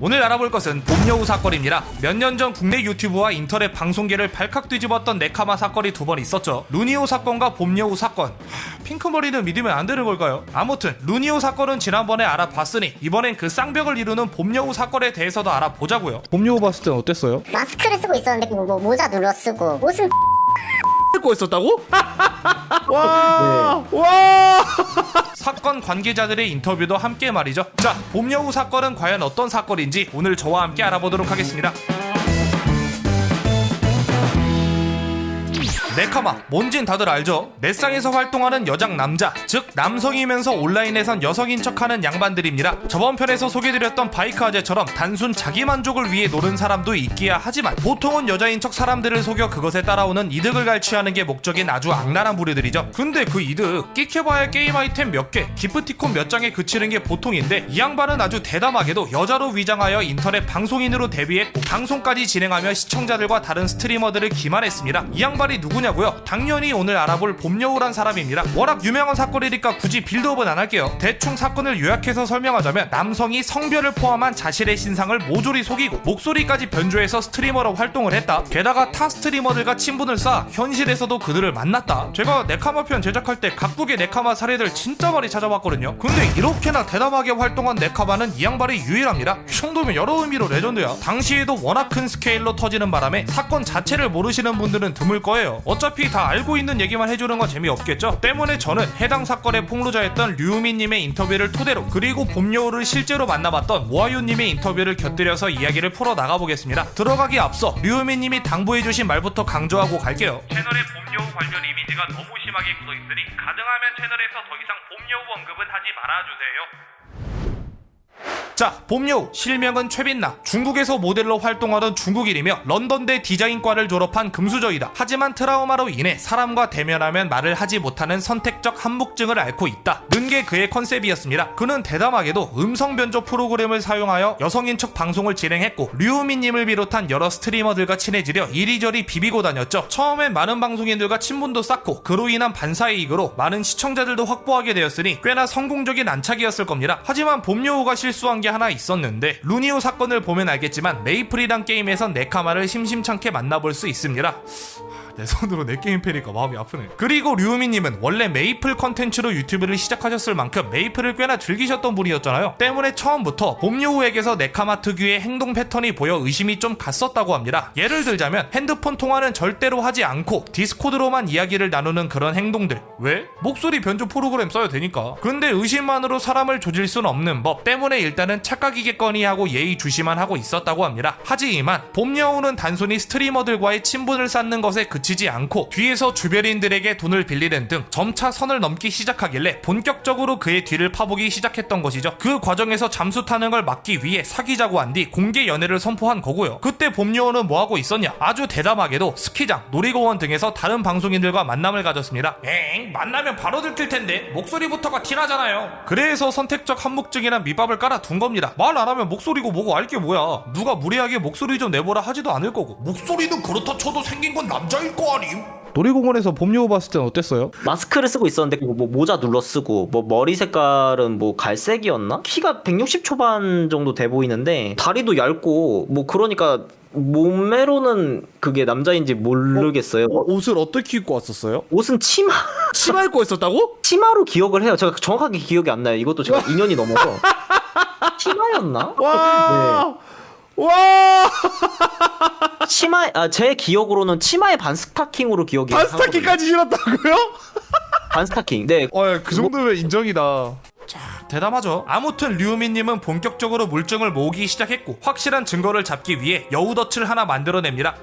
오늘 알아볼 것은 봄여우 사건입니다. 몇 년 전 국내 유튜브와 인터넷 방송계를 발칵 뒤집었던 네카마 사건이 두 번 있었죠. 루니오 사건과 봄여우 사건. 핑크머리는 믿으면 안 되는 걸까요? 아무튼 루니오 사건은 지난번에 알아봤으니 이번엔 그 쌍벽을 이루는 봄여우 사건에 대해서도 알아보자고요. 봄여우 봤을 땐 어땠어요? 마스크를 쓰고 있었는데 뭐 모자 눌러 쓰고 옷은 쓰고 있었다고? 와! 와! 사건 관계자들의 인터뷰도 함께 말이죠. 자, 봄여우 사건은 과연 어떤 사건인지 오늘 저와 함께 알아보도록 하겠습니다. 네카마, 뭔진 다들 알죠? 넷상에서 활동하는 여장 남자, 즉 남성이면서 온라인에선 여성인 척하는 양반들입니다. 저번 편에서 소개드렸던 바이크 아재처럼 단순 자기 만족을 위해 노는 사람도 있기야 하지만 보통은 여자인 척 사람들을 속여 그것에 따라오는 이득을 갈취하는 게 목적인 아주 악랄한 부류들이죠. 근데 그 이득, 끼켜봐야 게임 아이템 몇 개, 기프티콘 몇 장에 그치는 게 보통인데 이 양반은 아주 대담하게도 여자로 위장하여 인터넷 방송인으로 데뷔했고 방송까지 진행하며 시청자들과 다른 스트리머들을 기만했습니다. 이 양반이 누구냐고요? 당연히 오늘 알아볼 봄여우란 사람입니다. 워낙 유명한 사건이니까 굳이 빌드업은 안 할게요. 대충 사건을 요약해서 설명하자면 남성이 성별을 포함한 자신의 신상을 모조리 속이고 목소리까지 변조해서 스트리머로 활동을 했다. 게다가 타 스트리머들과 친분을 쌓아 현실에서도 그들을 만났다. 제가 네카마 편 제작할 때 각국의 네카마 사례들 진짜 많이 찾아봤거든요. 근데 이렇게나 대담하게 활동한 네카마는 이 양반이 유일합니다. 이 정도면 여러 의미로 레전드야. 당시에도 워낙 큰 스케일로 터지는 바람에 사건 자체를 모르시는 분들은 드물 거예요. 어차피 다 알고 있는 얘기만 해주는 건 재미없겠죠? 때문에 저는 해당 사건의 폭로자였던 류우미님의 인터뷰를 토대로 그리고 봄여우를 실제로 만나봤던 모아유님의 인터뷰를 곁들여서 이야기를 풀어나가보겠습니다. 들어가기 앞서 류우미님이 당부해주신 말부터 강조하고 갈게요. 채널에 봄여우 관련 이미지가 너무 심하게 묻어있으니 가능하면 채널에서 더 이상 봄여우 언급은 하지 말아주세요. 자, 봄여우, 실명은 최빈나. 중국에서 모델로 활동하던 중국인이며 런던대 디자인과를 졸업한 금수저이다. 하지만 트라우마로 인해 사람과 대면하면 말을 하지 못하는 선택적 한묵증을 앓고 있다 는 게 그의 컨셉이었습니다. 그는 대담하게도 음성 변조 프로그램을 사용하여 여성인 척 방송을 진행했고 류우미님을 비롯한 여러 스트리머들과 친해지려 이리저리 비비고 다녔죠. 처음엔 많은 방송인들과 친분도 쌓고 그로 인한 반사이익으로 많은 시청자들도 확보하게 되었으니 꽤나 성공적인 안착이었을 겁니다. 하지만 봄여우가 실수한 게 하나 있었는데 루니오 사건을 보면 알겠지만 메이플이란 게임에선 네카마를 심심찮게 만나볼 수 있습니다. 내 손으로 내 게임 패니까 마음이 아프네. 그리고 류우미님은 원래 메이플 컨텐츠로 유튜브를 시작하셨을 만큼 메이플을 꽤나 즐기셨던 분이었잖아요. 때문에 처음부터 봄여우에게서 네카마 특유의 행동 패턴이 보여 의심이 좀 갔었다고 합니다. 예를 들자면 핸드폰 통화는 절대로 하지 않고 디스코드로만 이야기를 나누는 그런 행동들. 왜? 목소리 변조 프로그램 써야 되니까. 근데 의심만으로 사람을 조질 순 없는 법 때문에 일단은 착각이겠거니 하고 예의주시만 하고 있었다고 합니다. 하지만 봄여우는 단순히 스트리머들과의 친분을 쌓는 것에 그치지 않고 뒤에서 주변인들에게 돈을 빌리는 등 점차 선을 넘기 시작하길래 본격적으로 그의 뒤를 파보기 시작했던 것이죠. 그 과정에서 잠수 타는 걸 막기 위해 사귀자고 한 뒤 공개 연애를 선포한 거고요. 그때 봄여우는 뭐하고 있었냐? 아주 대담하게도 스키장, 놀이공원 등에서 다른 방송인들과 만남을 가졌습니다. 만나면 바로 들킬 텐데 목소리부터가 티나잖아요. 그래서 선택적 한묵증이란 밑밥을 깔아둔 겁니다. 말 안 하면 목소리고 뭐고 알게 뭐야. 누가 무리하게 목소리 좀 내보라 하지도 않을 거고. 목소리는 그렇다 쳐도 생긴 건 남자일 거 아님? 놀이공원에서 봄여우 봤을 땐 어땠어요? 마스크를 쓰고 있었는데 뭐 모자 눌러 쓰고 뭐 머리 색깔은 뭐 갈색이었나? 키가 160 초반 정도 돼 보이는데 다리도 얇고 뭐 그러니까 몸매로는 그게 남자인지 모르겠어요. 옷을 어떻게 입고 왔었어요? 옷은 치마 치마 입고 있었다고? 치마로 기억을 해요. 제가 정확하게 기억이 안 나요. 이것도 제가 2년이 넘어서 치마였나? 와! 와! 치마 제 기억으로는 치마에 반스타킹으로 기억이 반스타킹까지 신었다고요? 반스타킹. 네. 그 정도면 인정이다. 대담하죠. 아무튼 류우미님은 본격적으로 물증을 모으기 시작했고 확실한 증거를 잡기 위해 여우덫을 하나 만들어냅니다.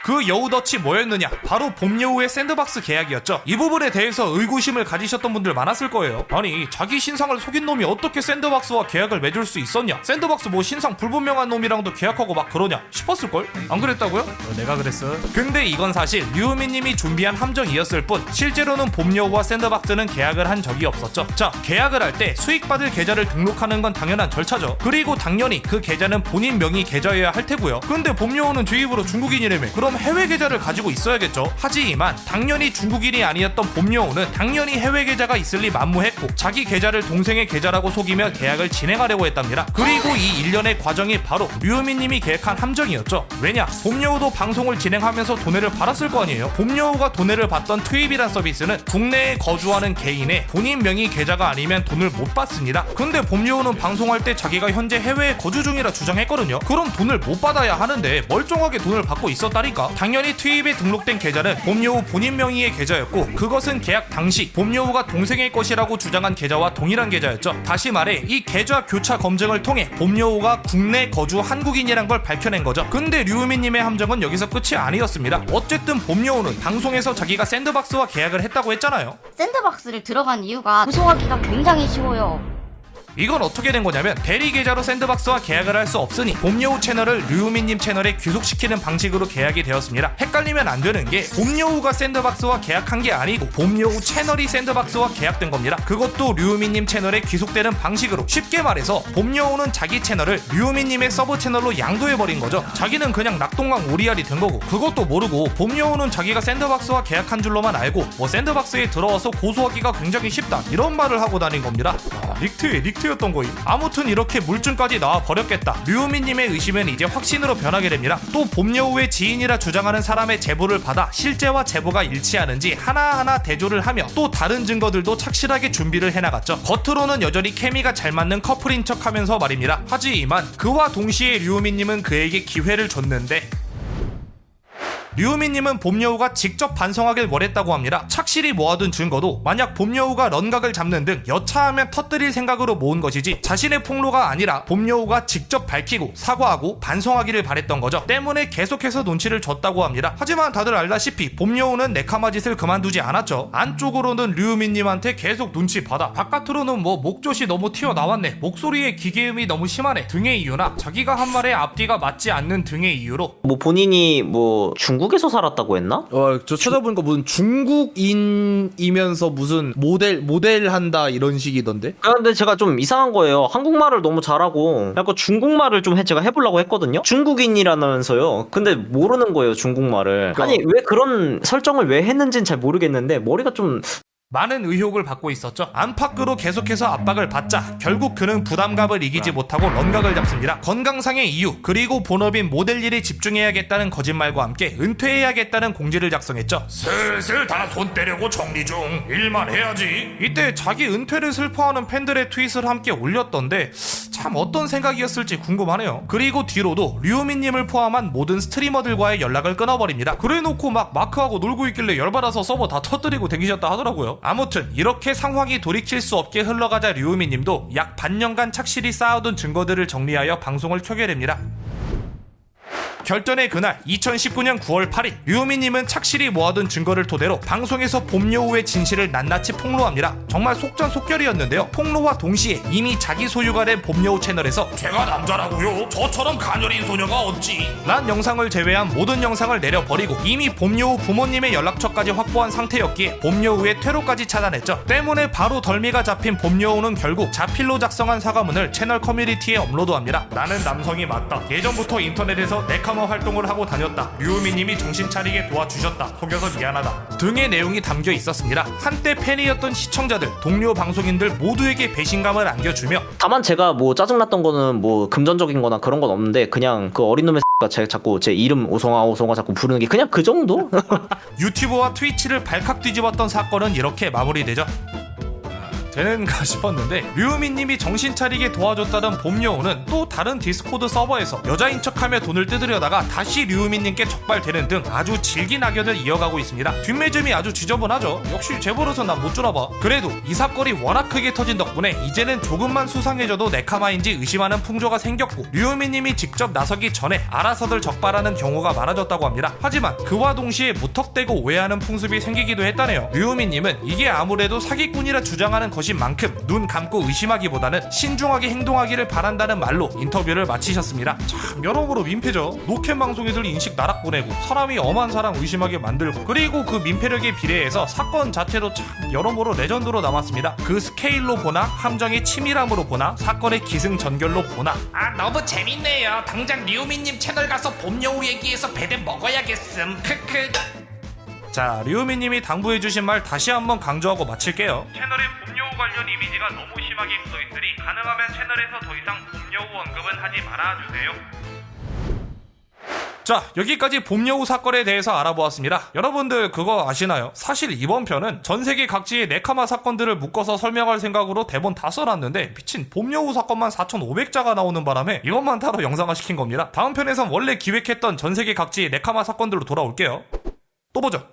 그 여우덫이 뭐였느냐? 바로 봄여우의 샌드박스 계약이었죠. 이 부분에 대해서 의구심을 가지셨던 분들 많았을 거예요. 아니, 자기 신상을 속인 놈이 어떻게 샌드박스와 계약을 맺을 수 있었냐? 샌드박스 뭐 신상 불분명한 놈이랑도 계약하고 막 그러냐? 싶었을걸? 안 그랬다고요? 내가 그랬어. 근데 이건 사실 류우미님이 준비한 함정이었을 뿐 실제로는 봄여우와 샌드박스는 계약을 한 적이 없었죠. 자, 계약을 할 때 수익받을 계좌를 등록하는 건 당연한 절차죠. 그리고 당연히 그 계좌는 본인 명의 계좌여야 할 테고요. 근데 봄여우는 제 입으로 중국인이라며. 그럼 그럼 해외 계좌를 가지고 있어야겠죠. 하지만 당연히 중국인이 아니었던 봄여우는 당연히 해외 계좌가 있을 리 만무했고 자기 계좌를 동생의 계좌라고 속이며 계약을 진행하려고 했답니다. 그리고 이 일련의 과정이 바로 류우민님이 계획한 함정이었죠. 왜냐? 봄여우도 방송을 진행하면서 돈해를 받았을 거 아니에요. 봄여우가 돈해를 받던 트윕이란 서비스는 국내에 거주하는 개인의 본인 명의 계좌가 아니면 돈을 못 받습니다. 근데 봄여우는 방송할 때 자기가 현재 해외에 거주 중이라 주장했거든요. 그럼 돈을 못 받아야 하는데 멀쩡하게 돈을 받고 있었다니까. 당연히 트윕에 등록된 계좌는 봄여우 본인 명의의 계좌였고 그것은 계약 당시 봄여우가 동생의 것이라고 주장한 계좌와 동일한 계좌였죠. 다시 말해 이 계좌 교차 검증을 통해 봄여우가 국내 거주 한국인이란 걸 밝혀낸 거죠. 근데 류우민님의 함정은 여기서 끝이 아니었습니다. 어쨌든 봄여우는 방송에서 자기가 샌드박스와 계약을 했다고 했잖아요. 샌드박스를 들어간 이유가 구성하기가 굉장히 쉬워요. 이건 어떻게 된 거냐면 대리 계좌로 샌드박스와 계약을 할 수 없으니 봄여우 채널을 류우민님 채널에 귀속시키는 방식으로 계약이 되었습니다. 헷갈리면 안 되는 게 봄여우가 샌드박스와 계약한 게 아니고 봄여우 채널이 샌드박스와 계약된 겁니다. 그것도 류우민님 채널에 귀속되는 방식으로. 쉽게 말해서 봄여우는 자기 채널을 류우민님의 서브 채널로 양도해버린 거죠. 자기는 그냥 낙동강 오리알이 된 거고 그것도 모르고 봄여우는 자기가 샌드박스와 계약한 줄로만 알고 뭐 샌드박스에 들어와서 고소하기가 굉장히 쉽다 이런 말을 하고 다닌 겁니다. 릭트였던 거임. 아무튼 이렇게 물증까지 나와 버렸겠다. 류우민님의 의심은 이제 확신으로 변하게 됩니다. 또 봄여우의 지인이라 주장하는 사람의 제보를 받아 실제와 제보가 일치하는지 하나하나 대조를 하며 또 다른 증거들도 착실하게 준비를 해나갔죠. 겉으로는 여전히 케미가 잘 맞는 커플인 척하면서 말입니다. 하지만 그와 동시에 류우민님은 그에게 기회를 줬는데 류우민님은 봄여우가 직접 반성하길 원했다고 합니다. 착실히 모아둔 증거도 만약 봄여우가 런각을 잡는 등 여차하면 터뜨릴 생각으로 모은 것이지 자신의 폭로가 아니라 봄여우가 직접 밝히고 사과하고 반성하기를 바랬던 거죠. 때문에 계속해서 눈치를 줬다고 합니다. 하지만 다들 알다시피 봄여우는 네카마 짓을 그만두지 않았죠. 안쪽으로는 류우민님한테 계속 눈치 받아 바깥으로는 뭐 목젖이 너무 튀어나왔네, 목소리에 기계음이 너무 심하네 등의 이유나 자기가 한 말에 앞뒤가 맞지 않는 등의 이유로 뭐 본인이 뭐 중국에서 살았다고 했나? 저 찾아보니까 무슨 중국인이면서 무슨 모델 한다 이런 식이던데. 근데 제가 좀 이상한 거예요. 한국말을 너무 잘하고 약간 중국말을 좀 제가 해보려고 했거든요. 중국인이라면서요. 근데 모르는 거예요, 중국말을. 아니 왜 그런 설정을 왜 했는지는 잘 모르겠는데 머리가 좀 많은 의혹을 받고 있었죠. 안팎으로 계속해서 압박을 받자 결국 그는 부담감을 이기지 못하고 런각을 잡습니다. 건강상의 이유 그리고 본업인 모델 일에 집중해야겠다는 거짓말과 함께 은퇴해야겠다는 공지를 작성했죠. 슬슬 다 손 떼려고 정리 중. 일만 해야지. 이때 자기 은퇴를 슬퍼하는 팬들의 트윗을 함께 올렸던데 참 어떤 생각이었을지 궁금하네요. 그리고 뒤로도 류우민님을 포함한 모든 스트리머들과의 연락을 끊어버립니다. 그래놓고 막 마크하고 놀고 있길래 열받아서 서버 다 터뜨리고 댕기셨다 하더라고요. 아무튼 이렇게 상황이 돌이킬 수 없게 흘러가자 류우민님도 약 반년간 착실히 쌓아둔 증거들을 정리하여 방송을 켜게 됩니다. 결전의 그날 2019년 9월 8일 류우민님은 착실히 모아둔 증거를 토대로 방송에서 봄여우의 진실을 낱낱이 폭로합니다. 정말 속전속결이었는데요. 폭로와 동시에 이미 자기 소유가 된 봄여우 채널에서 제가 남자라고요? 저처럼 가녀린 소녀가 어찌? 란 영상을 제외한 모든 영상을 내려버리고 이미 봄여우 부모님의 연락처까지 확보한 상태였기에 봄여우의 퇴로까지 차단했죠. 때문에 바로 덜미가 잡힌 봄여우는 결국 자필로 작성한 사과문을 채널 커뮤니티에 업로드합니다. 나는 남성이 맞다. 예전부터 인터넷에서 네카마 활동을 하고 다녔다. 류우민님이 정신 차리게 도와주셨다. 속여서 미안하다. 등의 내용이 담겨 있었습니다. 한때 팬이었던 시청자들, 동료 방송인들 모두에게 배신감을 안겨주며 다만 제가 뭐 짜증났던 거는 뭐 금전적인 거나 그런 건 없는데 그냥 그 어린 놈의 X가 제가 자꾸 제 이름 오송아 자꾸 부르는 게 그냥 그 정도? 유튜브와 트위치를 발칵 뒤집었던 사건은 이렇게 마무리되죠. 되는가 싶었는데 류우민님이 정신 차리게 도와줬다던 봄여우는 또 다른 디스코드 서버에서 여자인 척하며 돈을 뜯으려다가 다시 류우민님께 적발되는 등 아주 질긴 악연을 이어가고 있습니다. 뒷매점이 아주 지저분하죠. 역시 제보로서 난 못 주나봐. 그래도 이 사건이 워낙 크게 터진 덕분에 이제는 조금만 수상해져도 네카마인지 의심하는 풍조가 생겼고 류우민님이 직접 나서기 전에 알아서들 적발하는 경우가 많아졌다고 합니다. 하지만 그와 동시에 무턱대고 오해하는 풍습이 생기기도 했다네요. 류우민님은 이게 아무래도 사기꾼이라 주장하는 것이 것인 만큼 눈 감고 의심하기보다는 신중하게 행동하기를 바란다는 말로 인터뷰를 마치셨습니다. 참 여러모로 민폐죠. 노캠 방송인들 인식 나락 보내고 사람이 엄한 사람 의심하게 만들고, 그리고 그 민폐력에 비례해서 사건 자체도 참 여러모로 레전드로 남았습니다. 그 스케일로 보나, 함정의 치밀함으로 보나, 사건의 기승전결로 보나. 아 너무 재밌네요. 당장 류미님 채널 가서 봄여우 얘기해서 배대 먹어야겠음. 크크. 자, 류미님이 당부해주신 말 다시 한번 강조하고 마칠게요. 채널에 봄여우 관련 이미지가 너무 심하게 묻어있으니 가능하면 채널에서 더 이상 봄여우 언급은 하지 말아주세요. 자, 여기까지 봄여우 사건에 대해서 알아보았습니다. 여러분들 그거 아시나요? 사실 이번 편은 전세계 각지의 네카마 사건들을 묶어서 설명할 생각으로 대본 다 써놨는데 미친 봄여우 사건만 4,500자가 나오는 바람에 이것만 따로 영상화 시킨 겁니다. 다음 편에선 원래 기획했던 전세계 각지의 네카마 사건들로 돌아올게요. 또 보죠.